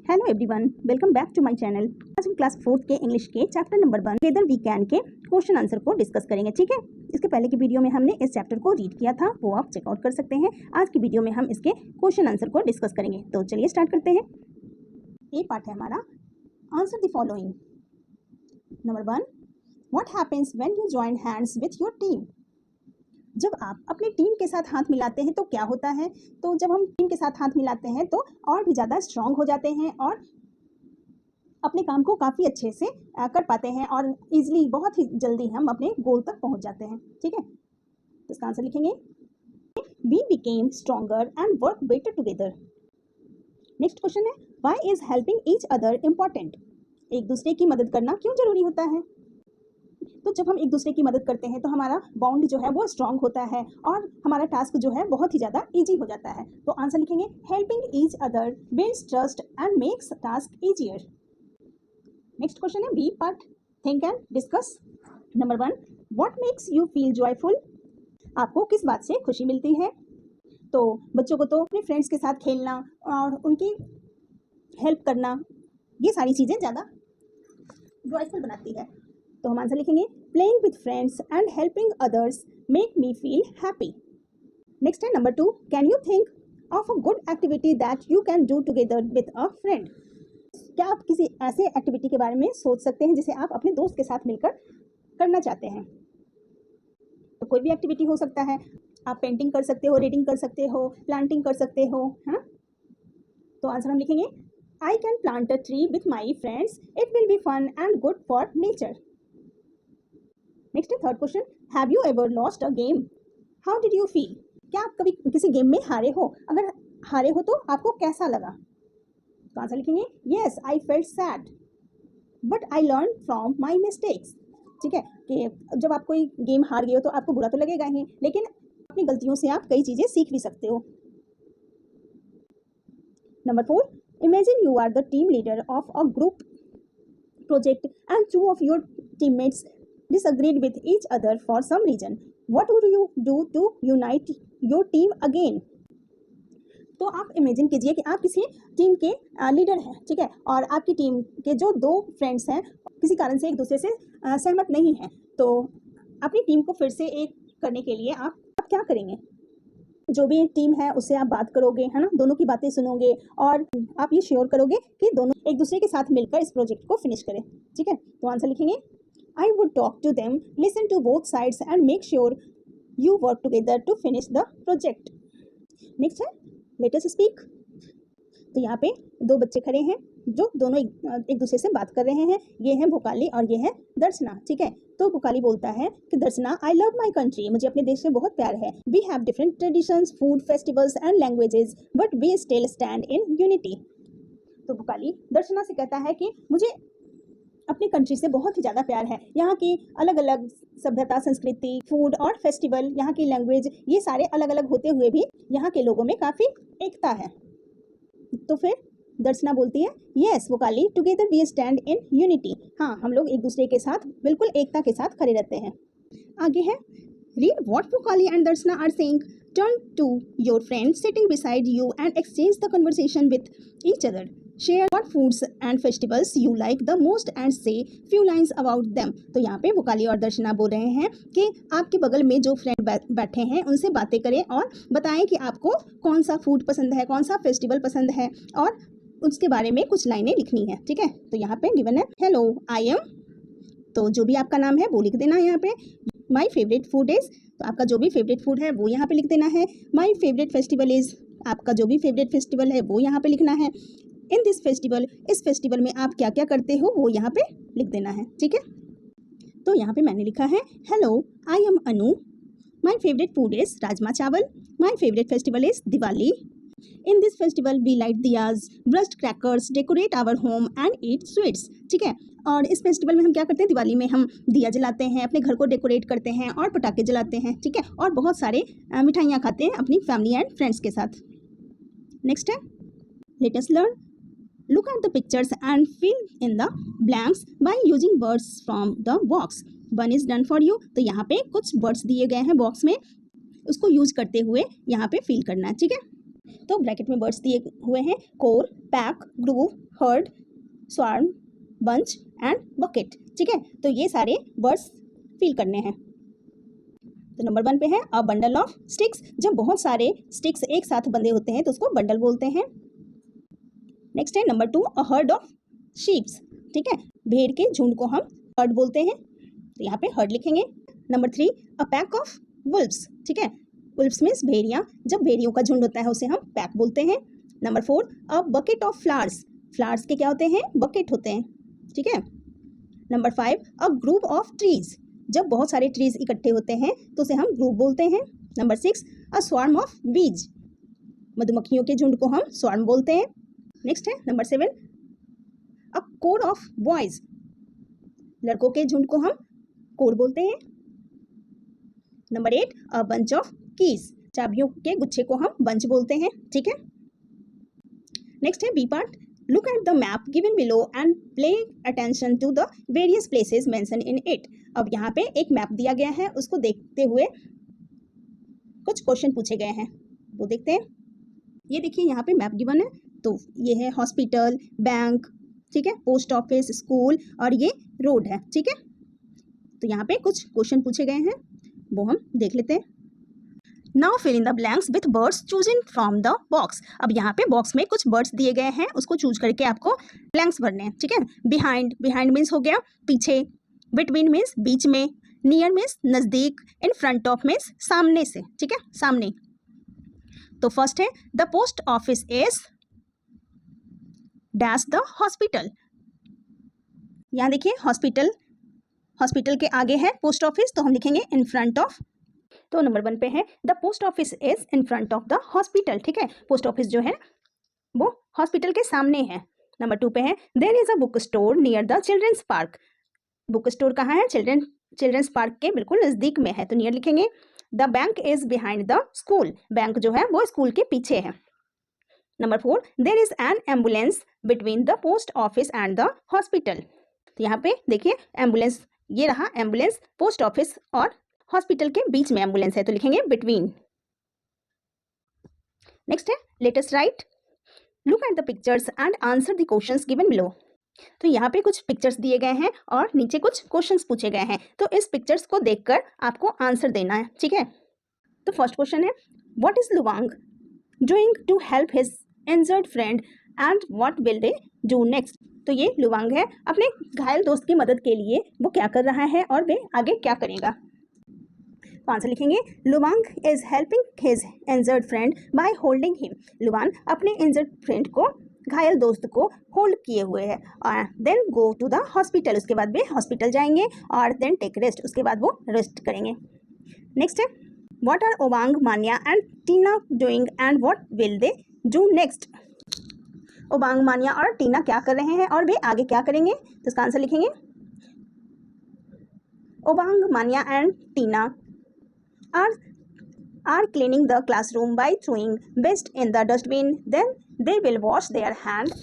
Hello everyone, welcome back to my channel. आज हम class 4th के इंग्लिश के chapter number 1 together we can के क्वेश्चन आंसर को डिस्कस करेंगे। ठीक है, इसके पहले की वीडियो में हमने इस चैप्टर को रीड किया था, वो आप चेकआउट कर सकते हैं। आज की वीडियो में हम इसके क्वेश्चन आंसर को डिस्कस करेंगे। तो चलिए स्टार्ट करते हैं। ये पार्ट है हमारा answer the following. Number 1, what happens when you join hands with your team. जब आप अपनी टीम के साथ हाथ मिलाते हैं तो क्या होता है? तो जब हम टीम के साथ हाथ मिलाते हैं तो और भी ज़्यादा स्ट्रांग हो जाते हैं और अपने काम को काफ़ी अच्छे से कर पाते हैं और इजीली बहुत ही जल्दी हम अपने गोल तक पहुंच जाते हैं। ठीक है, तो इसका आंसर लिखेंगे we became stronger and work better together. Next question है why is helping each other important. एक दूसरे की मदद करना क्यों जरूरी होता है? तो जब हम एक दूसरे की मदद करते हैं तो हमारा बॉन्ड जो है वो स्ट्रांग होता है और हमारा टास्क जो है बहुत ही ज़्यादा इजी हो जाता है। तो आंसर लिखेंगे helping each other builds trust and makes task easier. Next question है B part, think and discuss. Number 1, what makes you feel joyful. आपको किस बात से खुशी मिलती है? तो बच्चों को तो अपने फ्रेंड्स के साथ खेलना और उनकी हेल्प करना, ये सारी चीज़ें ज़्यादा जॉयफुल बनाती है। तो हम आंसर लिखेंगे playing with friends and helping others make me feel happy. Next है number 2, can you think of a good activity that you can do together with a friend. क्या आप किसी ऐसे एक्टिविटी के बारे में सोच सकते हैं जिसे आप अपने दोस्त के साथ मिलकर करना चाहते हैं? तो कोई भी एक्टिविटी हो सकता है, आप पेंटिंग कर सकते हो, रीडिंग कर सकते हो, प्लांटिंग कर सकते हो, है ना। तो आंसर हम लिखेंगे I can plant a tree with my friends, it will be fun and good for nature. Next है third question, have you ever lost a game, how did you feel. क्या आप कभी किसी गेम में हारे हो? अगर हारे हो तो आपको कैसा लगा? तो आंसर लिखेंगे yes I felt sad but I learn from my mistakes. ठीक है, कि जब आप कोई गेम हार गए हो तो आपको बुरा तो लगेगा ही, लेकिन अपनी गलतियों से आप कई चीज़ें सीख भी सकते हो। Number 4, imagine you are the team leader of a group project and 2 of your teammates disagreed with each other for some reason. What would you do to unite your team again? तो आप imagine कीजिए कि आप किसी team के leader हैं, ठीक है, और आपकी टीम के जो 2 फ्रेंड्स हैं किसी कारण से एक दूसरे से सहमत नहीं हैं। तो अपनी टीम को फिर से एक करने के लिए आप क्या करेंगे? जो भी टीम है उससे आप बात करोगे, है ना, दोनों की बातें सुनोगे और आप ये श्योर करोगे कि दोनों एक दूसरे के साथ मिलकर इस प्रोजेक्ट को फिनिश करें। ठीक है, तो आंसर लिखेंगे I would talk to them, listen to both sides and make sure you work together to finish the project. Next है लेट अस स्पीक। तो यहाँ पे 2 बच्चे खड़े हैं जो दोनों एक दूसरे से बात कर रहे हैं। ये हैं भोकाली और ये है दर्शना। ठीक है, तो भोकाली बोलता है कि दर्शना आई लव माई कंट्री, मुझे अपने देश से बहुत प्यार है। We have different traditions, food, festivals and languages but we still stand in unity. तो भोकाली दर्शना से कहता है कि मुझे अपनी कंट्री से बहुत ही ज़्यादा प्यार है। यहाँ की अलग अलग सभ्यता, संस्कृति, फूड और फेस्टिवल, यहाँ की लैंग्वेज, ये सारे अलग अलग होते हुए भी यहाँ के लोगों में काफ़ी एकता है। तो फिर दर्शना बोलती है yes Vokali together we stand in unity. हाँ, हम लोग एक दूसरे के साथ बिल्कुल एकता के साथ खड़े रहते हैं। आगे है read what Vokali and Darshana are saying, turn to your friend sitting beside you and exchange the conversation with each other, share what foods and festivals you like the most and say few lines about them. तो यहाँ पे वोकाली और दर्शना बोल रहे हैं कि आपके बगल में जो फ्रेंड बैठे हैं उनसे बातें करें और बताएं कि आपको कौन सा फूड पसंद है, कौन सा फेस्टिवल पसंद है और उसके बारे में कुछ लाइनें लिखनी है। ठीक है, तो यहाँ पे गिवन है हेलो आई एम, तो जो भी आपका नाम है वो लिख देना है यहाँ पे। माई फेवरेट फूड इज़, तो आपका जो भी फेवरेट फूड है वो यहाँ पे लिख देना है। माई फेवरेट फेस्टिवल इज़, आपका जो भी फेवरेट फेस्टिवल है वो यहाँ पे लिखना है। इन दिस फेस्टिवल, इस फेस्टिवल में आप क्या क्या करते हो वो यहाँ पे लिख देना है। ठीक है, तो यहाँ पे मैंने लिखा है hello I am Anu, my favourite food is rajma chawal, my favourite festival is Diwali, in this festival we light diyas, burst crackers, decorate our home and eat sweets. ठीक है, और इस फेस्टिवल में हम क्या करते हैं? दिवाली में हम दिया जलाते हैं, अपने घर को डेकोरेट करते हैं और पटाखे जलाते हैं। ठीक है, और बहुत सारे मिठाइयाँ खाते हैं अपनी फैमिली एंड फ्रेंड्स के साथ। नेक्स्ट है let us learn, look at the pictures and fill in the blanks by using words from the box. One is done for you. तो यहाँ पे कुछ वर्ड्स दिए गए हैं बॉक्स में, उसको यूज करते हुए यहाँ पे फिल करना है। ठीक है, तो ब्रैकेट में वर्ड्स दिए हुए हैं core, pack, groove, heard, swarm, bunch and bucket. ठीक है, तो ये सारे वर्ड्स फिल करने हैं। तो नंबर 1 पे है अ बंडल ऑफ स्टिक्स। जब बहुत सारे स्टिक्स एक साथ बंधे होते हैं तो उसको बंडल बोलते हैं। नेक्स्ट है number 2 a herd of sheeps. ठीक है, भेड़ के झुंड को हम हर्ड बोलते हैं, तो यहाँ पे हर्ड लिखेंगे। Number 3 a pack of Wolves. ठीक है, वुल्व्स मीन्स भेड़ियाँ, जब भेड़ियों का झुंड होता है उसे हम पैक बोलते हैं। Number 4 a bucket of flowers. Flowers के क्या होते हैं? बकेट होते हैं। ठीक है। Number 5 a group of trees. जब बहुत सारे ट्रीज इकट्ठे होते हैं तो उसे हम ग्रुप बोलते हैं। नंबर 6 अ स्वार्म ऑफ बीज। मधुमक्खियों के झुंड को हम स्वार्म बोलते हैं। नेक्स्ट है number 7 a corps of boys. लड़कों के झुंड को हम कोर बोलते हैं। Number 8 a bunch of keys. चाबियों के गुच्छे को हम बंच बोलते हैं। ठीक है। नेक्स्ट है B part, look at the map given below and play attention to the various places mention in it. अब यहाँ पे एक मैप दिया गया है, उसको देखते हुए कुछ क्वेश्चन पूछे गए हैं, वो देखते हैं। ये देखिए यहाँ पे मैप गिवन है, तो ये है हॉस्पिटल, बैंक, ठीक है, पोस्ट ऑफिस, स्कूल और ये रोड है। ठीक है, तो यहाँ पे कुछ क्वेश्चन पूछे गए हैं, वो हम देख लेते हैं। Now fill in the blanks with words choosing from the box. अब यहाँ पे बॉक्स में कुछ बर्ड्स दिए गए हैं, उसको चूज करके आपको ब्लैंक्स भरने हैं। ठीक है, बिहाइंड, बिहाइंड मीन्स हो गया पीछे, बिटवीन मीन्स बीच में, नियर मीन्स नज़दीक, इन फ्रंट ऑफ मीन्स सामने से। ठीक है, सामने। तो फर्स्ट है the post office is dash the hospital. यहाँ देखिए हॉस्पिटल, हॉस्पिटल के आगे है पोस्ट ऑफिस, तो हम लिखेंगे इन फ्रंट ऑफ। तो नंबर 1 पे है the post office is in front of the hospital. ठीक है, पोस्ट ऑफिस जो है वो हॉस्पिटल के सामने है। नंबर 2 पे है there is a book store near the children's park. Book store कहाँ है? चिल्ड्रंस पार्क के बिल्कुल नज़दीक में है, तो नियर लिखेंगे। The bank is behind the school. Bank जो है वो स्कूल के पीछे है। Number 4 there is an ambulance between the post office and the hospital. तो यहाँ पे देखिए एम्बुलेंस, ये रहा एम्बुलेंस, पोस्ट ऑफिस और हॉस्पिटल के बीच में एम्बुलेंस है, तो लिखेंगे बिटवीन। नेक्स्ट है let us write, look at the pictures and answer the questions given below. तो यहाँ पे कुछ पिक्चर्स दिए गए हैं और नीचे कुछ क्वेश्चंस पूछे गए हैं, तो इस पिक्चर्स को देखकर आपको आंसर देना है। ठीक है, तो फर्स्ट क्वेश्चन है what is Luwang doing to help his injured friend and what will they do next. तो ये लुवांग है, अपने घायल दोस्त की मदद के लिए वो क्या कर रहा है और वे आगे क्या करेगा। तो आंसर लिखेंगे Luwang is helping his injured friend by holding him. Luwang अपने इंजर्ड फ्रेंड को, घायल दोस्त को होल्ड किए हुए है, और then go to the hospital. उसके बाद वे हॉस्पिटल जाएंगे और देन टेक रेस्ट, उसके बाद वो रेस्ट करेंगे। नेक्स्ट है what are Obang, Manya and Tina doing and what will they do next. Obang, Manya और टीना क्या कर रहे हैं और वे आगे क्या करेंगे, तो इसका आंसर लिखेंगे Obang, Manya and Tina are cleaning the classroom by throwing waste in the dustbin, then they will wash their hand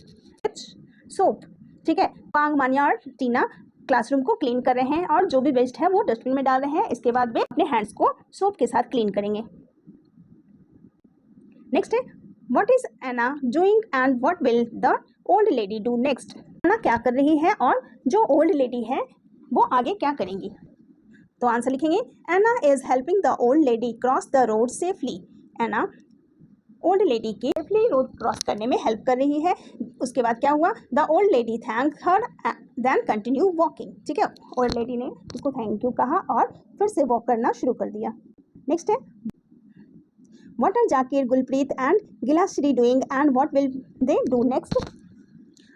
with soap। ठीक है, ओबांग, मान्या और टीना क्लासरूम को क्लीन कर रहे हैं और जो भी वेस्ट है वो डस्टबिन में डाल रहे हैं, इसके बाद वे अपने हैंड्स को सोप के साथ क्लीन करेंगे। नेक्स्ट है what is Anna doing and what will the old lady do next. Anna क्या कर रही है और जो ओल्ड लेडी है वो आगे क्या करेंगी। तो आंसर लिखेंगे Anna is helping the old lady cross the road safely. Anna old lady की सेफली रोड क्रॉस करने में हेल्प कर रही है। उसके बाद क्या हुआ, the old lady thank her then continue walking. ठीक है, ओल्ड लेडी ने उसको थैंक यू कहा और फिर से वॉक करना शुरू कर दिया। नेक्स्ट है what are Zakir, Gulpreet and Gilashree doing and what will they do next.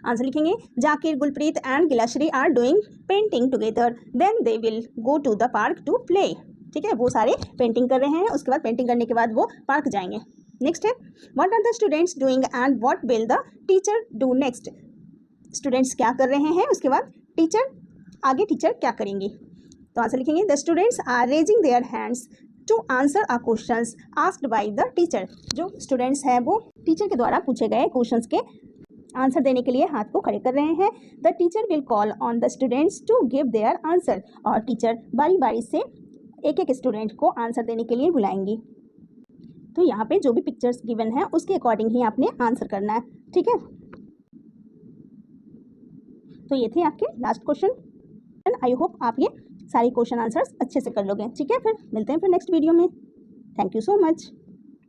Answer लिखेंगे Zakir, Gulpreet and Gilashree are doing painting together, then they will go to the park to play. ठीक है, वो सारे पेंटिंग कर रहे हैं, उसके बाद पेंटिंग करने के बाद वो पार्क जाएंगे। नेक्स्ट है what are the students doing and what will the teacher do next. Students क्या कर रहे हैं, उसके बाद टीचर, आगे टीचर क्या करेंगी। तो आंसर लिखेंगे the students are raising their hands to answer a questions asked by the teacher. जो स्टूडेंट्स हैं वो टीचर के द्वारा पूछे गए क्वेश्चंस के आंसर देने के लिए हाथ को खड़े कर रहे हैं। The teacher will call on the students to give their answer. और टीचर बारी बारी से एक एक स्टूडेंट को आंसर देने के लिए बुलाएंगी। तो यहाँ पे जो भी पिक्चर्स गिवन है उसके अकॉर्डिंग ही आपने आंसर करना है। ठीक है, तो ये थे आपके लास्ट क्वेश्चन। आई होप आप ये सारे क्वेश्चन आंसर्स अच्छे से कर लोगे। ठीक है, फिर मिलते हैं फिर नेक्स्ट वीडियो में। Thank you so much.